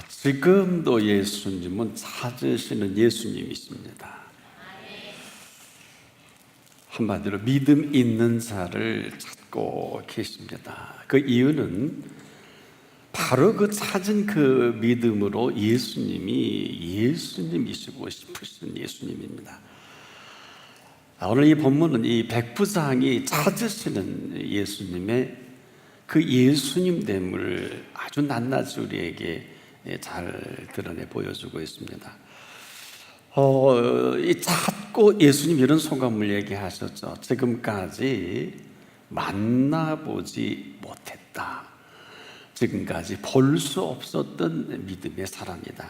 지금도 예수님은 찾으시는 예수님이십니다. 한마디로 믿음 있는 자를 찾고 계십니다. 그 이유는 바로 그 찾은 그 믿음으로 예수님이 예수님이시고 싶으신 예수님입니다. 오늘 이 본문은 이 백부장이 찾으시는 예수님의 그 예수님됨을 아주 낱낱이 우리에게 잘 드러내 보여주고 있습니다. 이 찾고 예수님 이런 소감을 얘기하셨죠. 지금까지 만나보지 못했다. 지금까지 볼 수 없었던 믿음의 사람이다.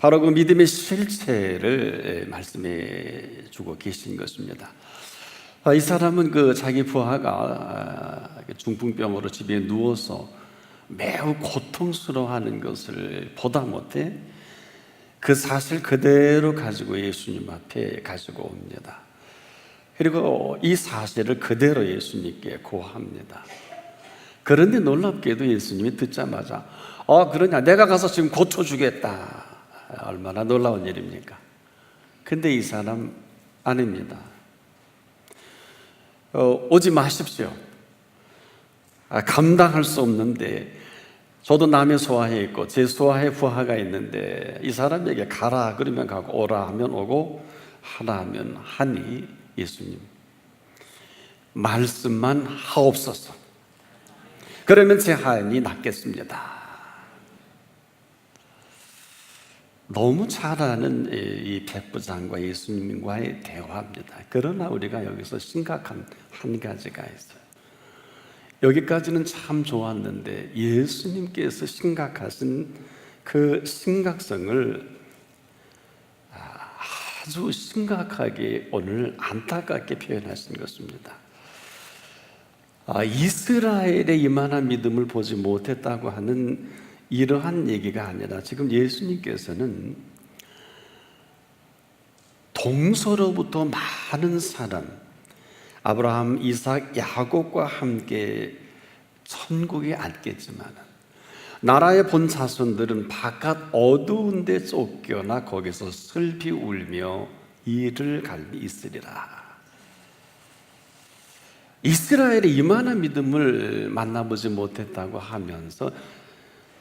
바로 그 믿음의 실체를 말씀해 주고 계신 것입니다. 이 사람은 그 자기 부하가 중풍병으로 집에 누워서 매우 고통스러워하는 것을 보다 못해 그 사실 그대로 가지고 예수님 앞에 가지고 옵니다. 그리고 이 사실을 그대로 예수님께 고합니다. 그런데 놀랍게도 예수님이 듣자마자 그러냐, 내가 가서 지금 고쳐주겠다. 얼마나 놀라운 일입니까? 근데 이 사람 아닙니다. 오지 마십시오. 감당할 수 없는데, 저도 남의 소화에 있고 제 소화에 부하가 있는데 이 사람에게 가라 그러면 가고 오라 하면 오고 하라 하면 하니 예수님 말씀만 하옵소서. 그러면 제 하인이 낫겠습니다. 너무 잘 아는 이 백부장과 예수님과의 대화입니다. 그러나 우리가 여기서 심각한 한 가지가 있어요. 여기까지는 참 좋았는데 예수님께서 심각하신 그 심각성을 아주 심각하게 오늘 안타깝게 표현하신 것입니다. 이스라엘의 이만한 믿음을 보지 못했다고 하는 이러한 얘기가 아니라 지금 예수님께서는 동서로부터 많은 사람, 아브라함, 이삭, 야곱과 함께 천국에 앉겠지만 나라의 본 자손들은 바깥 어두운 데 쫓겨나 거기서 슬피 울며 이를 갈미 있으리라. 이스라엘의 이만한 믿음을 만나보지 못했다고 하면서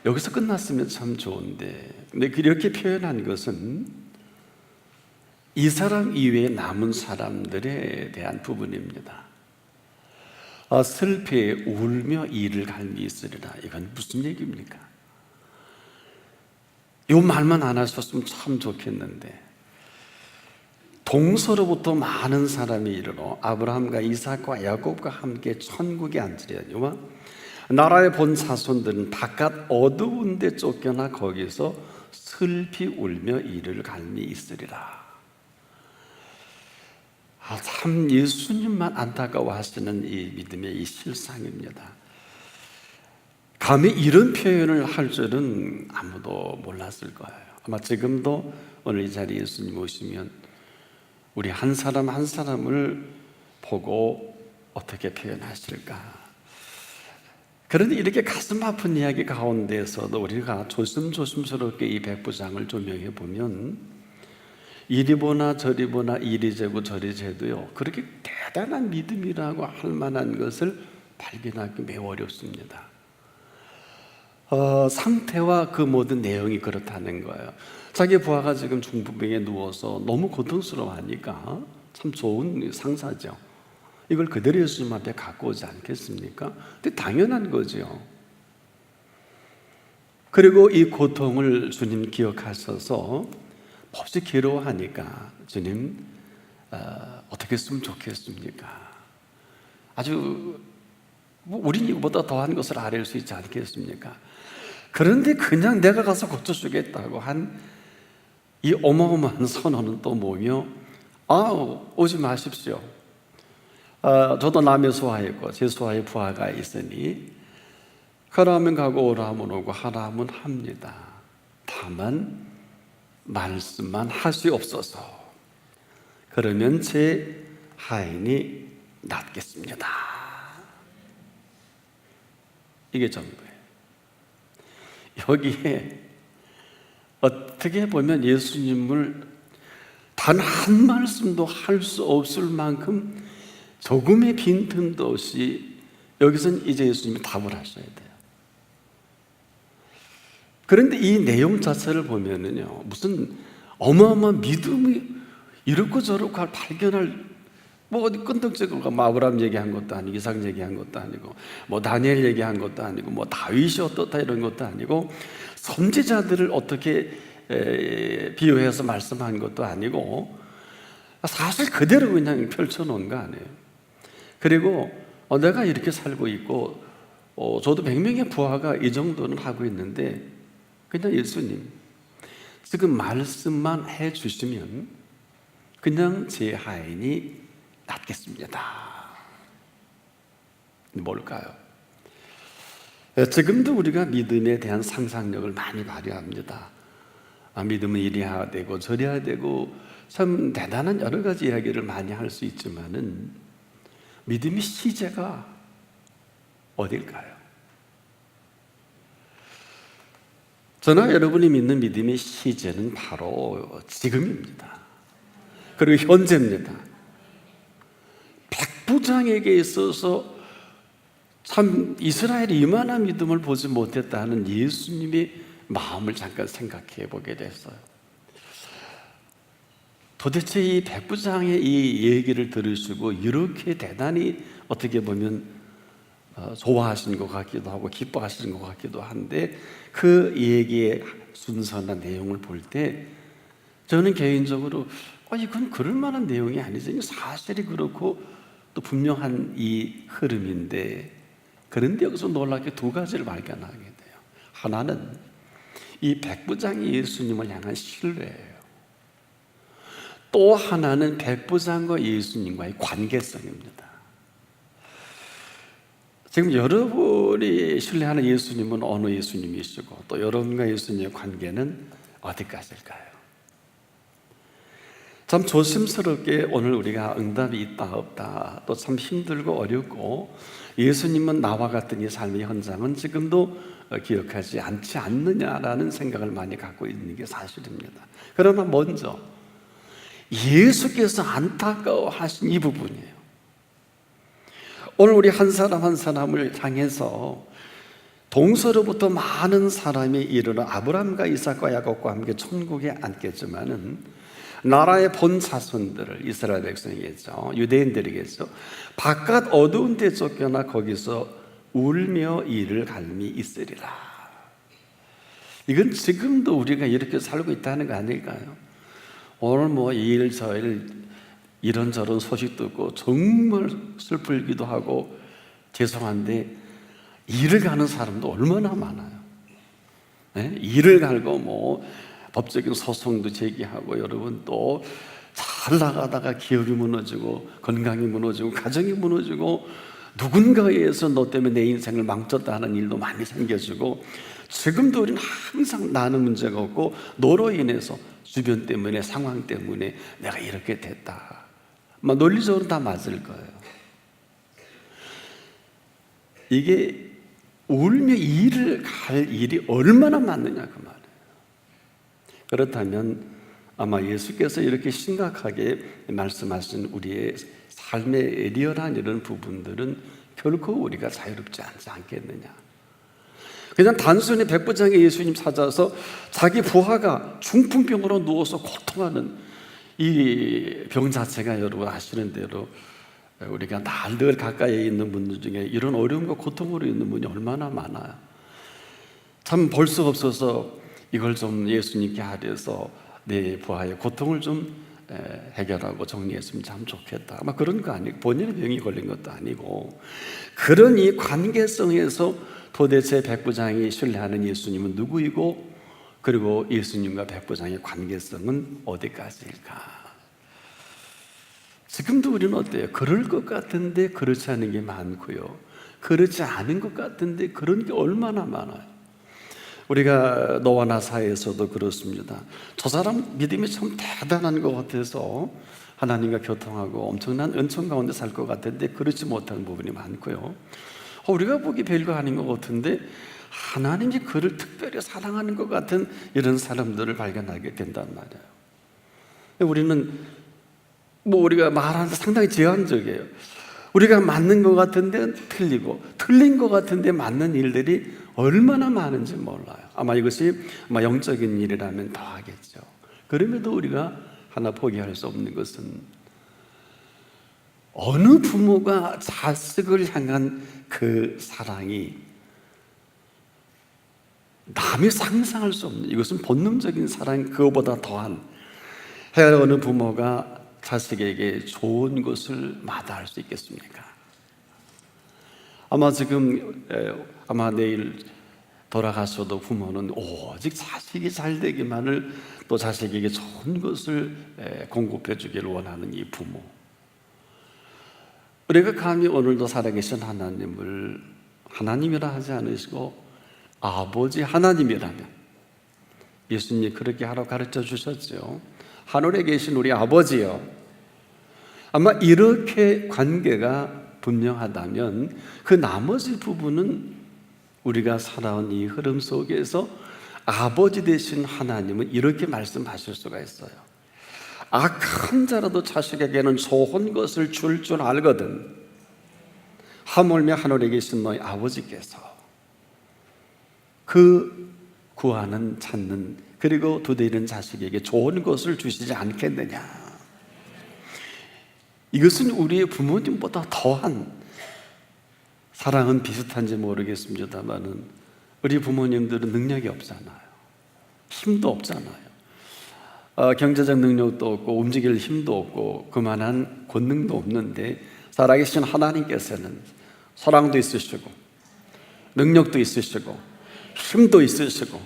여기서 끝났으면 참 좋은데, 근데 이렇게 표현한 것은 이 사람 이외에 남은 사람들에 대한 부분입니다. 슬피 울며 이를 갈미 있으리라. 이건 무슨 얘기입니까? 이 말만 안 하셨으면 참 좋겠는데, 동서로부터 많은 사람이 이르러 아브라함과 이삭과 야곱과 함께 천국에 앉으려니와 나라의 본 자손들은 바깥 어두운 데 쫓겨나 거기서 슬피 울며 이를 갈미 있으리라. 참 예수님만 안타까워하시는 이 믿음의 이 실상입니다. 감히 이런 표현을 할 줄은 아무도 몰랐을 거예요. 아마 지금도 오늘 이 자리에 예수님 오시면 우리 한 사람 한 사람을 보고 어떻게 표현하실까? 그런데 이렇게 가슴 아픈 이야기 가운데서도 우리가 조심스럽게 이 백부장을 조명해 보면 이리 보나 저리 보나 이리 재고 저리 재도요, 그렇게 대단한 믿음이라고 할 만한 것을 발견하기 매우 어렵습니다. 상태와 그 모든 내용이 그렇다는 거예요. 자기 부하가 지금 중풍병에 누워서 너무 고통스러워하니까 참 좋은 상사죠. 이걸 그대로 예수님 앞에 갖고 오지 않겠습니까? 근데 당연한 거죠. 그리고 이 고통을 주님 기억하셔서 몹시 괴로워하니까 주님 어떻게 했으면 좋겠습니까? 아주 우린 이보다 더한 것을 아뢰일 수 있지 않겠습니까? 그런데 그냥 내가 가서 고쳐주겠다고 한 이 어마어마한 선언은 또 뭐며, 오지 마십시오. 저도 남의 소화에 있고 제 소화에 부하가 있으니 가라 하면 가고 오라 하면 오고 하라 하면 합니다. 다만 말씀만 하시옵소서. 그러면 제 하인이 낫겠습니다. 이게 전부예요. 여기에 어떻게 보면 예수님을 단 한 말씀도 할 수 없을 만큼 조금의 빈틈도 없이 여기서는 이제 예수님이 답을 하셔야 돼요. 그런데 이 내용 자체를 보면은요, 무슨 어마어마한 믿음이 이렇고 저렇고 발견할 뭐 어디 끈덕지고 뭐 아브라함 얘기한 것도 아니고 이삭 얘기한 것도 아니고 뭐 다니엘 얘기한 것도 아니고 뭐 다윗이 어떻다 이런 것도 아니고 선지자들을 어떻게 비유해서 말씀한 것도 아니고 사실 그대로 그냥 펼쳐놓은 거 아니에요. 그리고 내가 이렇게 살고 있고 저도 100명의 부하가 이 정도는 하고 있는데 그냥 예수님 지금 말씀만 해주시면 그냥 제 하인이 낫겠습니다. 뭘까요? 지금도 우리가 믿음에 대한 상상력을 많이 발휘합니다. 믿음은 이래야 되고 저래야 되고 참 대단한 여러 가지 이야기를 많이 할 수 있지만은 믿음의 시제가 어딜까요? 저나 여러분이 믿는 믿음의 시제는 바로 지금입니다. 그리고 현재입니다. 백부장에게 있어서 참 이스라엘이 이만한 믿음을 보지 못했다는 예수님의 마음을 잠깐 생각해 보게 됐어요. 도대체 이 백부장의 이 얘기를 들으시고 이렇게 대단히 어떻게 보면 좋아하시는 것 같기도 하고 기뻐하시는 것 같기도 한데 그 얘기의 순서나 내용을 볼 때 저는 개인적으로 이건 그럴 만한 내용이 아니지, 사실이 그렇고 또 분명한 이 흐름인데, 그런데 여기서 놀랍게 두 가지를 발견하게 돼요. 하나는 이 백부장이 예수님을 향한 신뢰예요. 또 하나는 백부장과 예수님과의 관계성입니다. 지금 여러분이 신뢰하는 예수님은 어느 예수님이시고 또 여러분과 예수님의 관계는 어디까지일까요? 참 조심스럽게 오늘 우리가 응답이 있다 없다 또 참 힘들고 어렵고 예수님은 나와 같은 이 삶의 현장은 지금도 기억하지 않지 않느냐라는 생각을 많이 갖고 있는 게 사실입니다. 그러나 먼저 예수께서 안타까워하신 이 부분이에요. 오늘 우리 한 사람 한 사람을 향해서 동서로부터 많은 사람이 이르러 아브라함과 이삭과 야곱과 함께 천국에 앉겠지만은 나라의 본 자손들을 이스라엘 백성이겠죠, 유대인들이겠죠, 바깥 어두운 데 쫓겨나 거기서 울며 이를 갈미 있으리라. 이건 지금도 우리가 이렇게 살고 있다는 거 아닐까요? 오늘 뭐 이 일 저 일 이런저런 소식 듣고 정말 슬프기도 하고 죄송한데 일을 가는 사람도 얼마나 많아요. 네? 일을 갈고 뭐 법적인 소송도 제기하고 여러분 또 잘 나가다가 기업이 무너지고 건강이 무너지고 가정이 무너지고 누군가에 의해서 너 때문에 내 인생을 망쳤다 하는 일도 많이 생겨지고 지금도 우리는 항상 나는 문제가 없고 너로 인해서 주변 때문에 상황 때문에 내가 이렇게 됐다. 논리적으로 다 맞을 거예요. 이게 울며 이를 갈 일이 얼마나 많느냐 그 말이에요. 그렇다면 아마 예수께서 이렇게 심각하게 말씀하신 우리의 삶의 리얼한 이런 부분들은 결코 우리가 자유롭지 않지 않겠느냐. 그냥 단순히 백부장이 예수님 찾아서 자기 부하가 중풍병으로 누워서 고통하는 이 병 자체가 여러분 아시는 대로 우리가 늘 가까이에 있는 분들 중에 이런 어려움과 고통으로 있는 분이 얼마나 많아요. 참 볼 수 없어서 이걸 좀 예수님께 하려서 내 부하의 고통을 좀 해결하고 정리했으면 참 좋겠다. 아마 그런 거 아니고 본인의 병이 걸린 것도 아니고 그런 이 관계성에서 도대체 백부장이 신뢰하는 예수님은 누구이고 그리고 예수님과 백부장의 관계성은 어디까지일까? 지금도 우리는 어때요? 그럴 것 같은데 그렇지 않은 게 많고요, 그렇지 않은 것 같은데 그런 게 얼마나 많아요. 우리가 너와 나 사이에서도 그렇습니다. 저 사람 믿음이 참 대단한 것 같아서 하나님과 교통하고 엄청난 은총 가운데 살 것 같은데 그렇지 못한 부분이 많고요, 우리가 보기 별거 아닌 것 같은데 하나님이 그를 특별히 사랑하는 것 같은 이런 사람들을 발견하게 된단 말이에요. 우리는 우리가 말하는데 상당히 제한적이에요. 우리가 맞는 것 같은데 틀리고 틀린 것 같은데 맞는 일들이 얼마나 많은지 몰라요. 아마 이것이 영적인 일이라면 더 하겠죠. 그럼에도 우리가 하나 포기할 수 없는 것은 어느 부모가 자식을 향한 그 사랑이 남이 상상할 수 없는, 이것은 본능적인 사랑, 그거보다 더한, 어느 부모가 자식에게 좋은 것을 마다할 수 있겠습니까? 아마 내일 돌아가셔도 부모는 오직 자식이 잘 되기만을, 또 자식에게 좋은 것을 공급해 주기를 원하는 이 부모. 우리가 감히 오늘도 살아계신 하나님을 하나님이라 하지 않으시고 아버지 하나님이라면, 예수님이 그렇게 하라고 가르쳐 주셨죠. 하늘에 계신 우리 아버지요, 아마 이렇게 관계가 분명하다면 그 나머지 부분은 우리가 살아온 이 흐름 속에서 아버지 되신 하나님은 이렇게 말씀하실 수가 있어요. 악한 자라도 자식에게는 좋은 것을 줄 줄 알거든. 하물며 하늘에 계신 너희 아버지께서 그 구하는, 찾는, 그리고 두대 잃은 자식에게 좋은 것을 주시지 않겠느냐. 이것은 우리의 부모님보다 더한 사랑은 비슷한지 모르겠습니다만은 우리 부모님들은 능력이 없잖아요. 힘도 없잖아요. 경제적 능력도 없고 움직일 힘도 없고 그만한 권능도 없는데, 살아계신 하나님께서는 사랑도 있으시고 능력도 있으시고 힘도 있으시고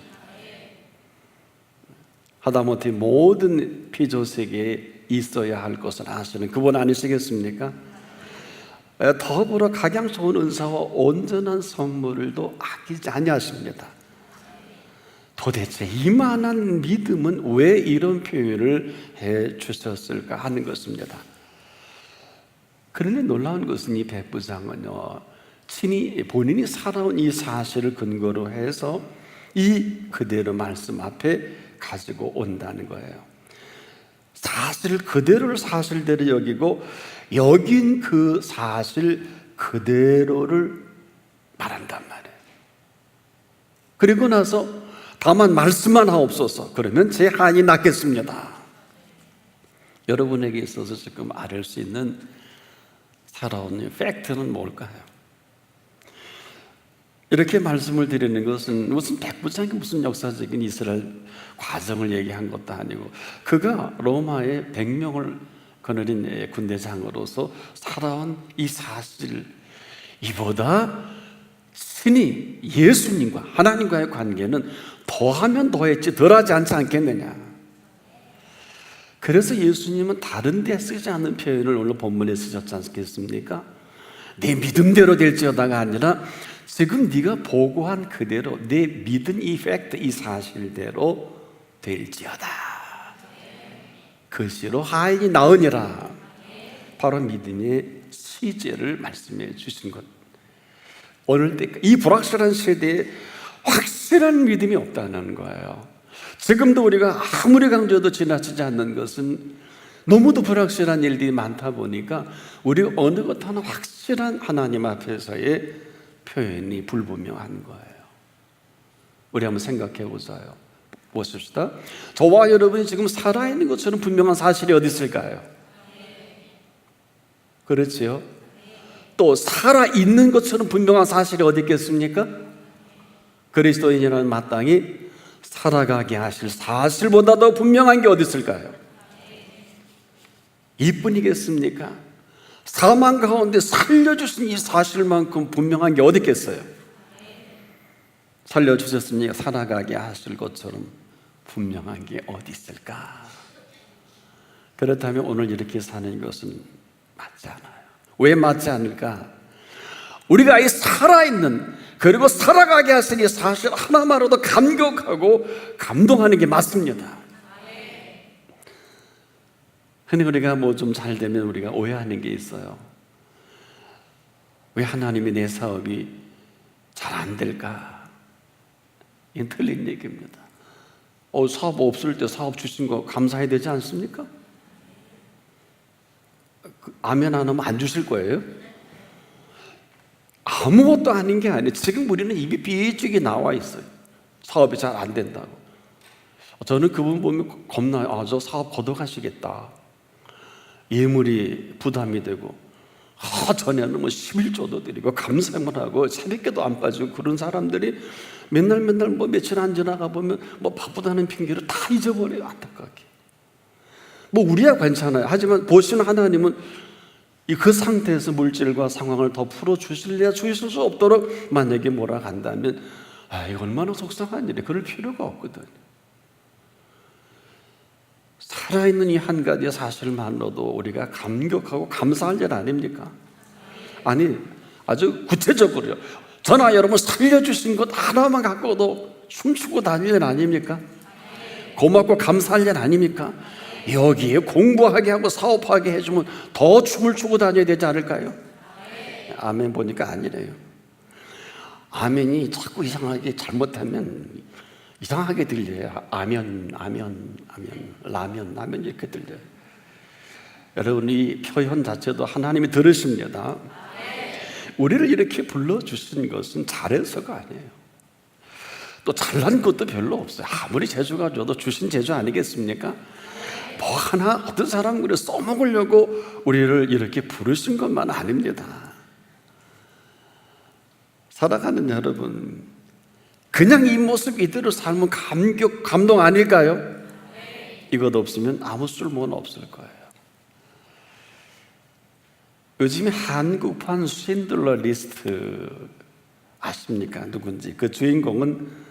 하다못해 모든 피조세계에 있어야 할 것을 아시는 그분 아니시겠습니까? 더불어 각양 좋은 은사와 온전한 선물을도 아끼지 아니하십니다. 도대체 이만한 믿음은 왜 이런 표현을 해 주셨을까 하는 것입니다. 그런데 놀라운 것은 이 백부장은요, 친히 본인이 살아온 이 사실을 근거로 해서 이 그대로 말씀 앞에 가지고 온다는 거예요. 사실 그대로를 사실대로 여기고 여긴 그 사실 그대로를 말한단 말이에요. 그리고 나서 다만 말씀만 하옵소서, 그러면 제 한이 낫겠습니다. 여러분에게 있어서 지금 알 수 있는 살아온 팩트는 뭘까요? 이렇게 말씀을 드리는 것은 무슨 백부장이 무슨 역사적인 이스라엘 과정을 얘기한 것도 아니고, 그가 로마의 100명을 거느린 군대장으로서 살아온 이 사실, 이보다 신이 예수님과 하나님과의 관계는 더하면 더했지 덜하지 않지 않겠느냐. 그래서 예수님은 다른 데 쓰지 않는 표현을 오늘 본문에 쓰셨지 않겠습니까? 내 믿음대로 될지어다가 아니라 지금 네가 보고한 그대로 내 믿은 이 팩트, 이 사실대로 될지어다. 그시로 하인이 나으니라. 바로 믿음의 시제를 말씀해 주신 것. 오늘 때 이 불확실한 세대에 확실한 믿음이 없다는 거예요. 지금도 우리가 아무리 강조해도 지나치지 않는 것은 너무도 불확실한 일들이 많다 보니까 우리 어느 것 하나 확실한 하나님 앞에서의 표현이 불분명한 거예요. 우리 한번 생각해 보십시다. 저와 여러분이 지금 살아있는 것처럼 분명한 사실이 어디 있을까요? 그렇지요? 또 살아있는 것처럼 분명한 사실이 어디 있겠습니까? 그리스도인이라는 마땅히 살아가게 하실 사실보다 더 분명한 게 어디 있을까요? 이뿐이겠습니까? 사망 가운데 살려주신 이 사실만큼 분명한 게 어디 있겠어요? 살려주셨으니 살아가게 하실 것처럼 분명한 게 어디 있을까? 그렇다면 오늘 이렇게 사는 것은 맞지 않아요. 왜 맞지 않을까? 우리가 이 살아있는, 그리고 살아가게 하시니 사실 하나만으로도 감격하고 감동하는 게 맞습니다. 흔히 우리가 뭐 좀 잘 되면 우리가 오해하는 게 있어요. 왜 하나님이 내 사업이 잘 안 될까? 이건 틀린 얘기입니다. 사업 없을 때 사업 주신 거 감사해야 되지 않습니까? 아멘 안 하면 안 주실 거예요? 아무것도 아닌 게 아니에요. 지금 우리는 입이 삐죽이 나와 있어요. 사업이 잘 안 된다고. 저는 그분 보면 겁나요. 저 사업 걷어가시겠다. 예물이 부담이 되고, 전에는 뭐 11조도 드리고 감사만 하고 새벽에도 안 빠지고 그런 사람들이 맨날 뭐 며칠 안 지나가 보면 뭐 바쁘다는 핑계로 다 잊어버려요. 안타깝게. 뭐 우리야 괜찮아요. 하지만 보시는 하나님은 그 상태에서 물질과 상황을 더 풀어주실래야 주실 수 없도록 만약에 몰아간다면 이거 얼마나 속상한 일이에요. 그럴 필요가 없거든요. 살아있는 이 한 가지 사실만으로도 우리가 감격하고 감사할 일 아닙니까? 아니, 아주 구체적으로요. 저나 여러분 살려주신 것 하나만 갖고도 춤추고 다닐 일 아닙니까? 고맙고 감사할 일 아닙니까? 여기에 공부하게 하고 사업하게 해주면 더 춤을 추고 다녀야 되지 않을까요? 아멘 보니까 아니래요. 아멘이 자꾸 이상하게 잘못하면 이상하게 들려요. 아멘 라면 이렇게 들려요. 여러분 이 표현 자체도 하나님이 들으십니다. 우리를 이렇게 불러주신 것은 잘해서가 아니에요. 또 잘난 것도 별로 없어요. 아무리 재주가 줘도 주신 재주 아니겠습니까? 뭐 하나 어떤 사람 그래 써먹으려고 우리를 이렇게 부르신 것만 아닙니다. 살아가는 여러분, 그냥 이 모습 이대로 살면 감동 아닐까요? 이것 없으면 아무 쓸모는 없을 거예요. 요즘에 한국판 쉰들러 리스트 아십니까? 누군지. 그 주인공은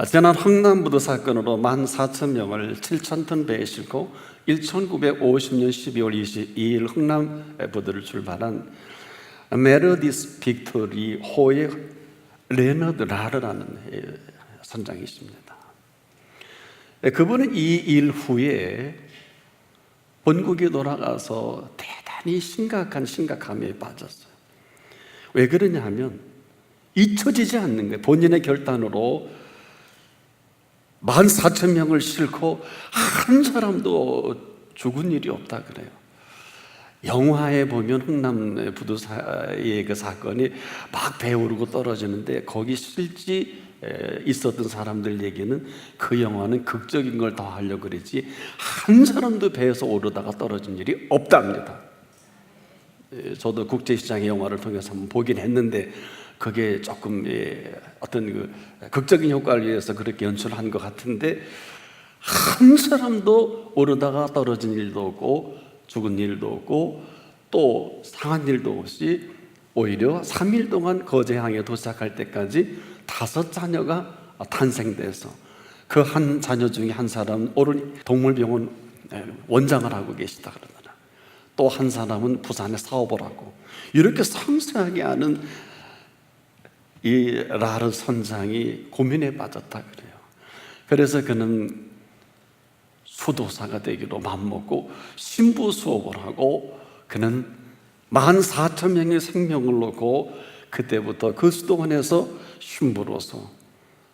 지난 흥남부도 사건으로 14,000명을 7,000톤 배에 싣고 1950년 12월 22일 흥남부도를 출발한 메르디스 빅토리 호의 레너드 라르라는 선장이십니다. 그분은 이 일 후에 본국에 돌아가서 대단히 심각함에 빠졌어요. 왜 그러냐 하면 잊혀지지 않는 거예요. 본인의 결단으로 14,000명을 싣고 한 사람도 죽은 일이 없다 그래요. 영화에 보면 흥남 부두사의 그 사건이 막 배오르고 떨어지는데 거기 실제 있었던 사람들 얘기는 그 영화는 극적인 걸 더 하려고 그랬지 한 사람도 배에서 오르다가 떨어진 일이 없답니다. 저도 국제시장의 영화를 통해서 한번 보긴 했는데 그게 조금 어떤 그 극적인 효과를 위해서 그렇게 연출한 것 같은데 한 사람도 오르다가 떨어진 일도 없고 죽은 일도 없고 또 상한 일도 없이 오히려 3일 동안 거제항에 도착할 때까지 5자녀가 탄생돼서 그 한 자녀 중에 한 사람은 오늘 동물병원 원장을 하고 계시다 그러더라. 또 한 사람은 부산에 사업을 하고 이렇게 상세하게 아는 이 라르 선장이 고민에 빠졌다 그래요. 그래서 그는 수도사가 되기로 맘먹고 신부 수업을 하고 그는 14,000명의 생명을 놓고 그때부터 그 수도원에서 신부로서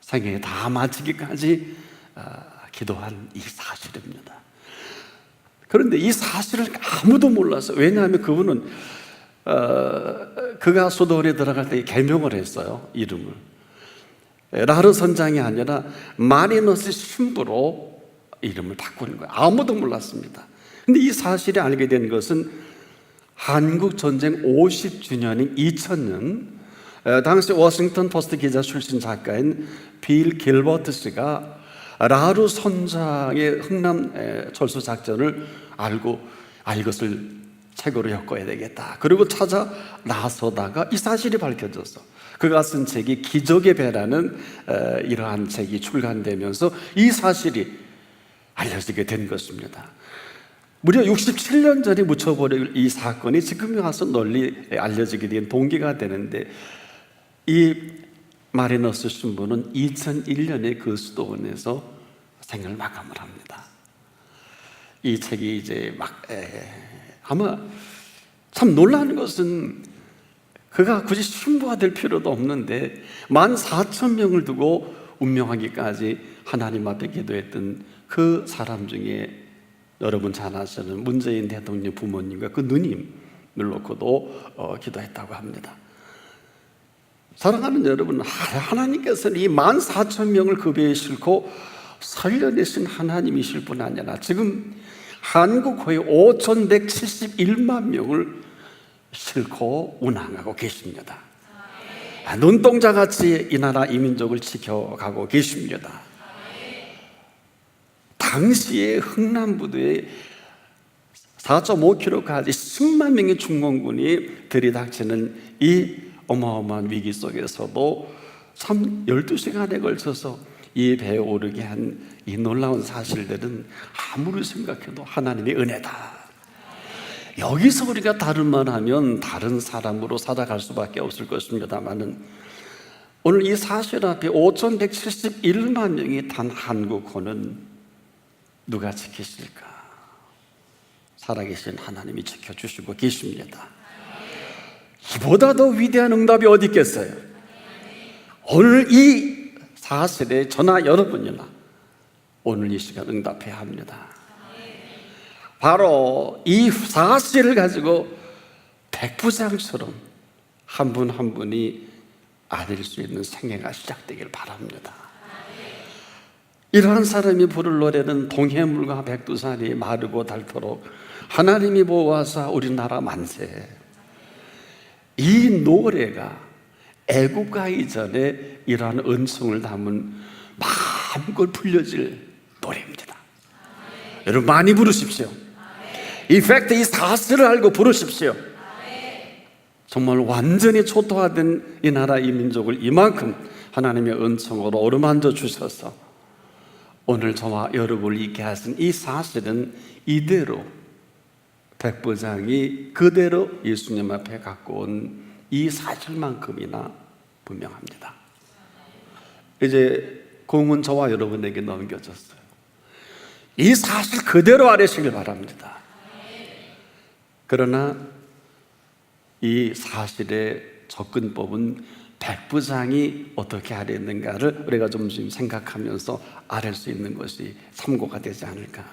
생애 다 마치기까지 기도한 이 사실입니다. 그런데 이 사실을 아무도 몰랐어요. 왜냐하면 그분은 그가 수도원에 들어갈 때 개명을 했어요. 이름을 라르 선장이 아니라 마리너스 신부로 이름을 바꾸는 거예요. 아무도 몰랐습니다. 근데 이 사실을 알게 된 것은 한국 전쟁 50주년인 2000년 당시 워싱턴 포스트 기자 출신 작가인 빌 길버트 씨가 라르 선장의 흥남 철수 작전을 알고 이것을 책으로 엮어야 되겠다. 그리고 찾아 나서다가 이 사실이 밝혀졌어. 그가 쓴 책이 기적의 배라는 이러한 책이 출간되면서 이 사실이 알려지게 된 것입니다. 무려 67년 전에 묻혀버릴 이 사건이 지금 와서 널리 알려지게 된 동기가 되는데 이 마리너스 신부는 2001년에 그 수도원에서 생을 마감을 합니다. 이 책이 이제 아마 참 놀라운 것은 그가 굳이 신부가 될 필요도 없는데 14,000명을 두고 운명하기까지 하나님 앞에 기도했던 그 사람 중에 여러분 잘 아시는 문재인 대통령 부모님과 그 누님을 놓고도 기도했다고 합니다. 사랑하는 여러분, 하나님께서는 이 14,000명을 그 배에 싣고 살려내신 하나님이실 뿐 아니라 지금 한국 거의 5,171만 명을 싣고 운항하고 계십니다. 눈동자같이 이 나라 이민족을 지켜가고 계십니다. 당시에 흥남부두에 4.5km까지 10만 명의 중공군이 들이닥치는 이 어마어마한 위기 속에서도 참 12시간에 걸쳐서 이 배에 오르게 한 이 놀라운 사실들은 아무리 생각해도 하나님의 은혜다. 여기서 우리가 다른 말 하면 다른 사람으로 살아갈 수밖에 없을 것입니다만은 오늘 이 사실 앞에 5,171만 명이 탄 한국호는 누가 지키실까? 살아계신 하나님이 지켜주시고 계십니다. 이보다 더 위대한 응답이 어디 있겠어요? 오늘 이 사실에 저나 여러분이나 오늘 이 시간 응답해야 합니다. 바로 이 사실을 가지고 백부장처럼 한 분 한 분이 아릴 수 있는 생애가 시작되길 바랍니다. 이러한 사람이 부를 노래는 동해물과 백두산이 마르고 닳도록 하나님이 보호하사 우리나라 만세. 이 노래가 애국가 이전에 이러한 은총을 담은 마음껏 불려질 노래입니다. 여러분 많이 부르십시오. 이 팩트, 이 사실을 알고 부르십시오. 정말 완전히 초토화된 이 나라 이 민족을 이만큼 하나님의 은총으로 어루만져 주셔서 오늘 저와 여러분을 있게 하신 이 사실은 이대로 백부장이 그대로 예수님 앞에 갖고 온 이 사실만큼이나 분명합니다. 이제 공은 저와 여러분에게 넘겨졌어요. 이 사실 그대로 아뢰시길 바랍니다. 그러나 이 사실의 접근법은 백부장이 어떻게 아뢰는가를 우리가 좀 생각하면서 아뢰 수 있는 것이 참고가 되지 않을까.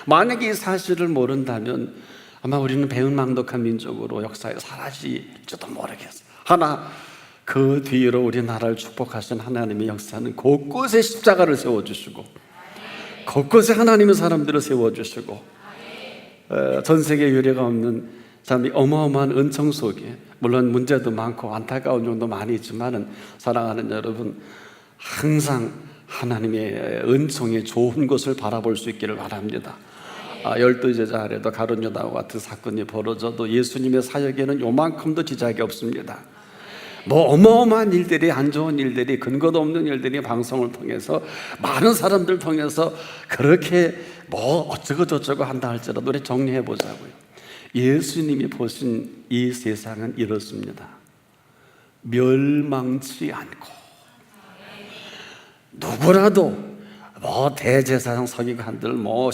만약에 이 사실을 모른다면 아마 우리는 배은망덕한 민족으로 역사에 사라질지도 모르겠어요. 하나 그 뒤로 우리나라를 축복하신 하나님의 역사는 곳곳에 십자가를 세워주시고 곳곳에 하나님의 사람들을 세워주시고 전 세계 유례가 없는 참 어마어마한 은총 속에 물론 문제도 많고 안타까운 점도 많이 있지만은 사랑하는 여러분 항상 하나님의 은총의 좋은 것을 바라볼 수 있기를 바랍니다. 12제자 아래도 가룟 유다와 같은 사건이 벌어져도 예수님의 사역에는 요만큼도 지장이 없습니다. 뭐 어마어마한 일들이, 안 좋은 일들이, 근거도 없는 일들이 방송을 통해서 많은 사람들 통해서 그렇게 뭐 어쩌고 저쩌고 한다 할지라도 우리 정리해 보자고요. 예수님이 보신 이 세상은 이렇습니다. 멸망치 않고 누구라도 뭐 대제사장 서기관들 뭐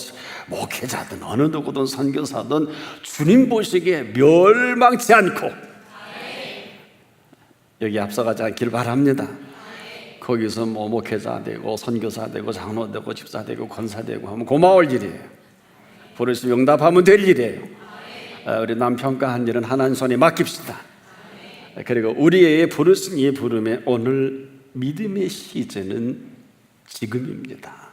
목회자든 어느 누구든 선교사든 주님 보시기에 멸망치 않고 여기 앞서가지 않길 바랍니다. 거기서 뭐 목회자 되고 선교사 되고 장로 되고 집사 되고 권사 되고 하면 고마울 일이에요. 부르시면 응답하면 될 일이에요. 우리 남편과 일은 하나님 손에 맡깁시다. 그리고 우리의 부르신 이 부름에 오늘 믿음의 시즌은 지금입니다.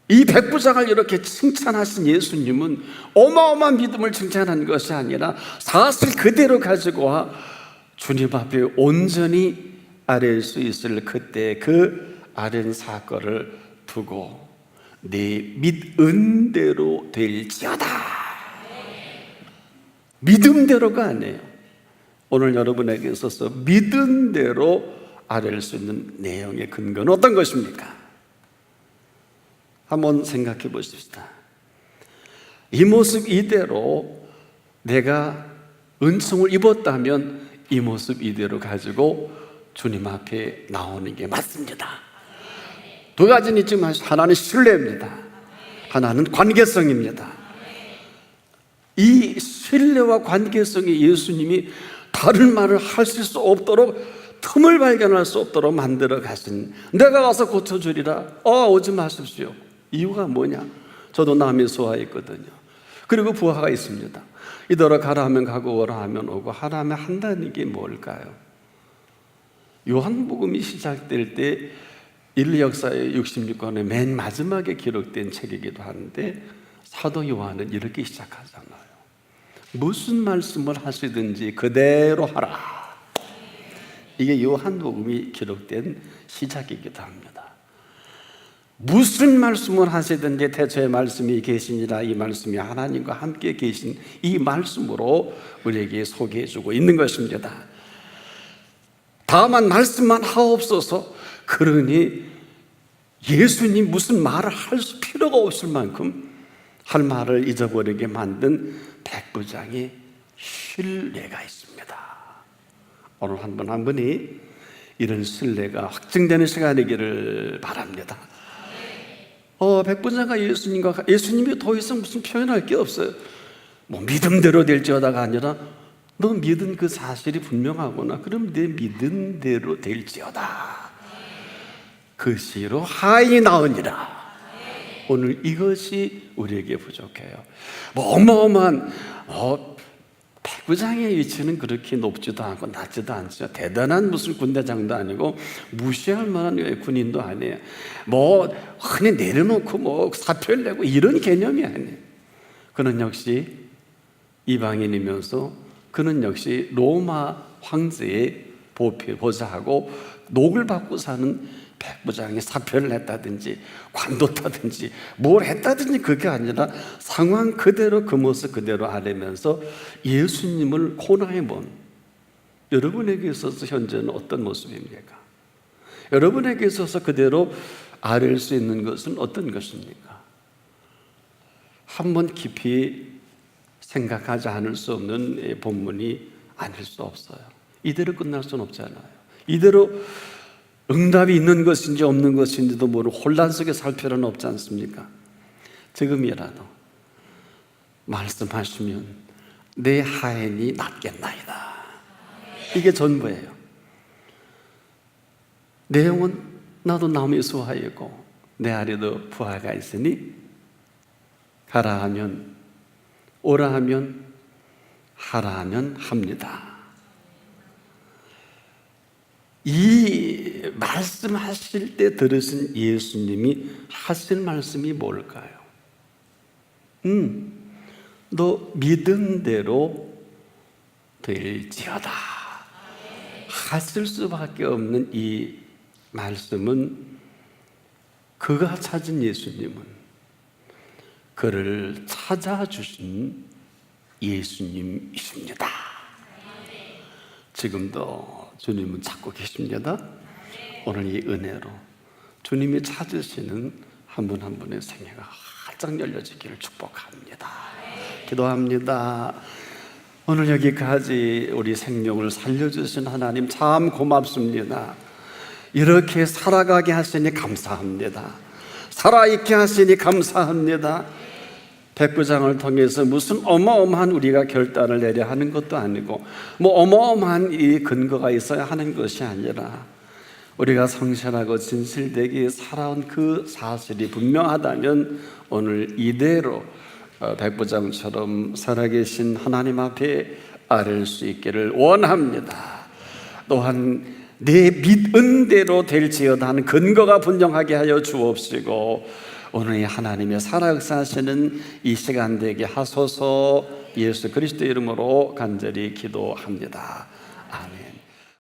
이 백부장을 이렇게 칭찬하신 예수님은 어마어마한 믿음을 칭찬한 것이 아니라 사실 그대로 가지고 와 주님 앞에 온전히 아뢰일 수 있을 그때 그 아뢰는 사건을 두고 내 믿음대로 될지어다. 믿음대로가 아니에요. 오늘 여러분에게 있어서 믿음대로 아뢰일 수 있는 내용의 근거는 어떤 것입니까? 한번 생각해 보십시다. 이 모습 이대로 내가 은총을 입었다면 이 모습 이대로 가지고 주님 앞에 나오는 게 맞습니다. 두 가지는 있지만 하나는 신뢰입니다. 하나는 관계성입니다. 이 신뢰와 관계성의 예수님이 다른 말을 하실 수 없도록 틈을 발견할 수 없도록 만들어 가신, 내가 가서 고쳐주리라, 오지 마십시오. 이유가 뭐냐? 저도 남의 수하 있거든요. 그리고 부하가 있습니다. 이더러 가라 하면 가고 오라 하면 오고 하라 하면 한다는 게 뭘까요? 요한복음이 시작될 때 인류 역사의 66권의 맨 마지막에 기록된 책이기도 한데, 사도 요한은 이렇게 시작하잖아요. 무슨 말씀을 하시든지 그대로 하라. 이게 요한복음이 기록된 시작이기도 합니다. 무슨 말씀을 하시든지 태초에 말씀이 계시니라, 이 말씀이 하나님과 함께 계신 이 말씀으로 우리에게 소개해주고 있는 것입니다. 다만 말씀만 하옵소서. 그러니 예수님 무슨 말을 할 필요가 없을 만큼 할 말을 잊어버리게 만든 백부장의 신뢰가 있습니다. 오늘 한 분 한 분이 이런 신뢰가 확증되는 시간이기를 바랍니다. 백부장과 예수님이 더 이상 무슨 표현할 게 없어요. 뭐 믿음대로 될지어다가 아니라, 너 믿은 그 사실이 분명하구나, 그럼 내 믿음대로 될지어다. 그 시로 하인이 나으니라. 오늘 이것이 우리에게 부족해요. 뭐 어마어마한 백부장의 위치는 그렇게 높지도 않고 낮지도 않죠. 대단한 무슨 군대장도 아니고 무시할 만한 군인도 아니에요. 뭐 흔히 내려놓고 뭐 사표를 내고 이런 개념이 아니에요. 그는 역시 이방인이면서 그는 역시 로마 황제의 보좌하고 녹을 받고 사는 백부장이 사표를 냈다든지 관뒀다든지 뭘 했다든지 그게 아니라 상황 그대로 그 모습 그대로 아뢰면서 예수님을 코너에 본, 여러분에게 있어서 현재는 어떤 모습입니까? 여러분에게 있어서 그대로 아뢰일 수 있는 것은 어떤 것입니까? 한번 깊이 생각하지 않을 수 없는 본문이 아닐 수 없어요. 이대로 끝날 수는 없잖아요. 이대로 응답이 있는 것인지 없는 것인지도 모르고 혼란 속에 살 필요는 없지 않습니까? 지금이라도 말씀하시면 내 하인이 낫겠나이다. 이게 전부예요. 내 영혼 나도 남의 수하였고 내 아래도 부하가 있으니 가라 하면 오라 하면 하라 하면 합니다. 이 말씀하실 때 들으신 예수님이 하실 말씀이 뭘까요? 너 믿음대로 될지어다 하실 수밖에 없는 이 말씀은, 그가 찾은 예수님은 그를 찾아주신 예수님이십니다. 지금도 주님은 찾고 계십니다. 오늘 이 은혜로 주님이 찾으시는 한 분 한 분의 생애가 활짝 열려지기를 축복합니다. 기도합니다. 오늘 여기까지 우리 생명을 살려주신 하나님 참 고맙습니다. 이렇게 살아가게 하시니 감사합니다. 살아있게 하시니 감사합니다. 백부장을 통해서 무슨 어마어마한 우리가 결단을 내려 하는 것도 아니고 뭐 어마어마한 이 근거가 있어야 하는 것이 아니라 우리가 성실하고 진실되게 살아온 그 사실이 분명하다면 오늘 이대로 백부장처럼 살아계신 하나님 앞에 아뢰 수 있기를 원합니다. 또한 내 믿은 대로 될지어다 하는 근거가 분명하게 하여 주옵시고 오늘 이 하나님의 살아 역사하시는 이 시간 되게 하소서. 예수 그리스도 이름으로 간절히 기도합니다. 아멘.